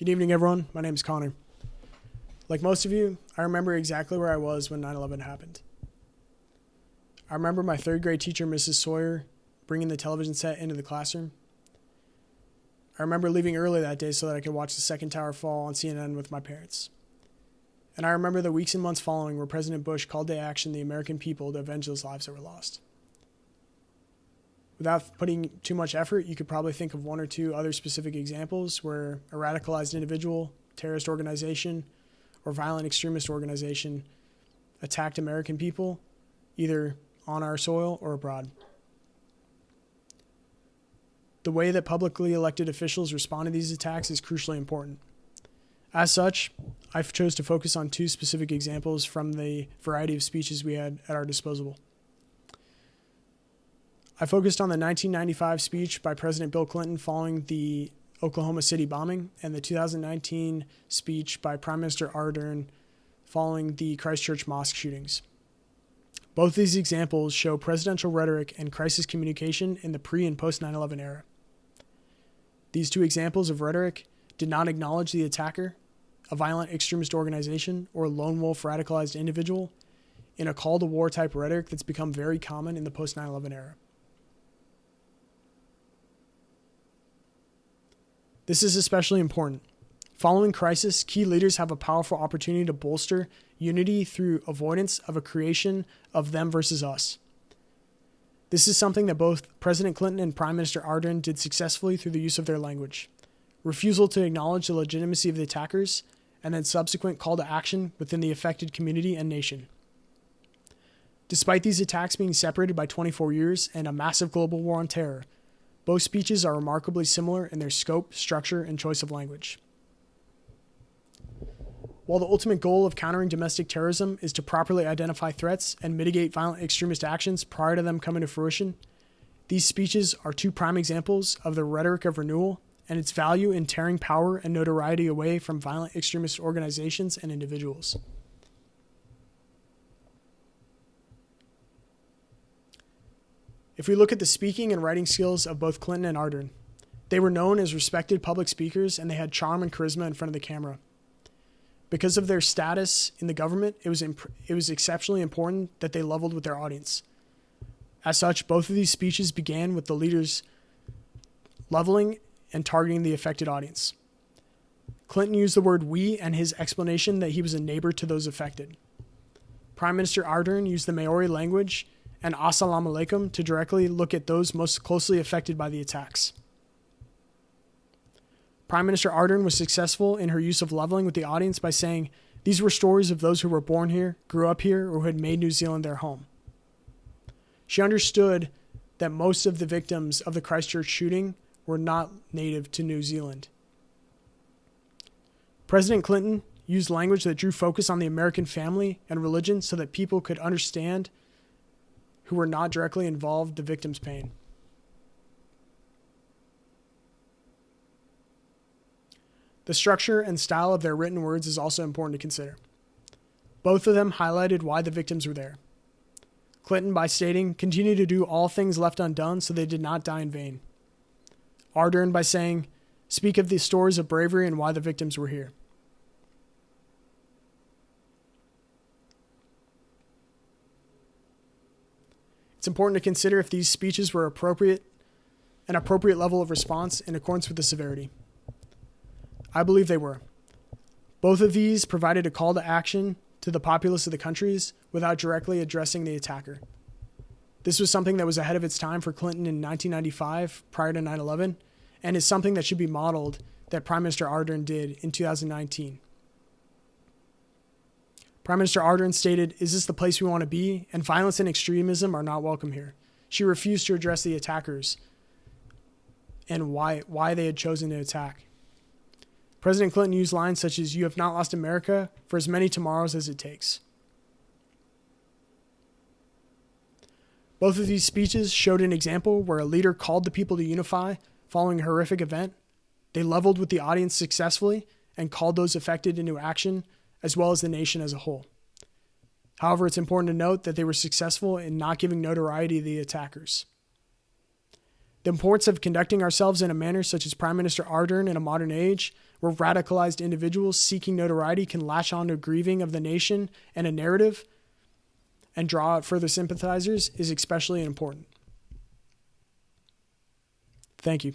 Good evening, everyone. My name is Connor. Like most of you, I remember exactly where I was when 9/11 happened. I remember my third grade teacher, Mrs. Sawyer, bringing the television set into the classroom. I remember leaving early that day so that I could watch the second tower fall on CNN with my parents. And I remember the weeks and months following where President Bush called to action the American people to avenge those lives that were lost. Without putting too much effort, you could probably think of one or two other specific examples where a radicalized individual, terrorist organization, or violent extremist organization attacked American people, either on our soil or abroad. The way that publicly elected officials respond to these attacks is crucially important. As such, I chose to focus on two specific examples from the variety of speeches we had at our disposal. I focused on the 1995 speech by President Bill Clinton following the Oklahoma City bombing and the 2019 speech by Prime Minister Ardern following the Christchurch mosque shootings. Both these examples show presidential rhetoric and crisis communication in the pre- and post-9/11 era. These two examples of rhetoric did not acknowledge the attacker, a violent extremist organization, or lone wolf radicalized individual, in a call to war type rhetoric that's become very common in the post-9/11 era. This is especially important. Following crisis, key leaders have a powerful opportunity to bolster unity through avoidance of a creation of them versus us. This is something that both President Clinton and Prime Minister Ardern did successfully through the use of their language. Refusal to acknowledge the legitimacy of the attackers, and then subsequent call to action within the affected community and nation. Despite these attacks being separated by 24 years and a massive global war on terror, both speeches are remarkably similar in their scope, structure, and choice of language. While the ultimate goal of countering domestic terrorism is to properly identify threats and mitigate violent extremist actions prior to them coming to fruition, these speeches are two prime examples of the rhetoric of renewal and its value in tearing power and notoriety away from violent extremist organizations and individuals. If we look at the speaking and writing skills of both Clinton and Ardern, they were known as respected public speakers and they had charm and charisma in front of the camera. Because of their status in the government, it was exceptionally important that they leveled with their audience. As such, both of these speeches began with the leaders leveling and targeting the affected audience. Clinton used the word we and his explanation that he was a neighbor to those affected. Prime Minister Ardern used the Maori language and Assalamu alaikum to directly look at those most closely affected by the attacks. Prime Minister Ardern was successful in her use of leveling with the audience by saying, these were stories of those who were born here, grew up here, or who had made New Zealand their home. She understood that most of the victims of the Christchurch shooting were not native to New Zealand. President Clinton used language that drew focus on the American family and religion so that people could understand who were not directly involved the victim's pain. The structure and style of their written words is also important to consider. Both of them highlighted why the victims were there. Clinton by stating, continue to do all things left undone so they did not die in vain. Ardern by saying, speak of the stories of bravery and why the victims were here. It's important to consider if these speeches were an appropriate level of response in accordance with the severity. I believe they were. Both of these provided a call to action to the populace of the countries without directly addressing the attacker. This was something that was ahead of its time for Clinton in 1995 prior to 9/11 and is something that should be modeled that Prime Minister Ardern did in 2019. Prime Minister Ardern stated, is this the place we want to be? And violence and extremism are not welcome here. She refused to address the attackers and why they had chosen to attack. President Clinton used lines such as, you have not lost America for as many tomorrows as it takes. Both of these speeches showed an example where a leader called the people to unify following a horrific event. They leveled with the audience successfully and called those affected into action, as well as the nation as a whole. However, it's important to note that they were successful in not giving notoriety to the attackers. The importance of conducting ourselves in a manner such as Prime Minister Ardern in a modern age, where radicalized individuals seeking notoriety can latch on to grieving of the nation and a narrative and draw out further sympathizers is especially important. Thank you.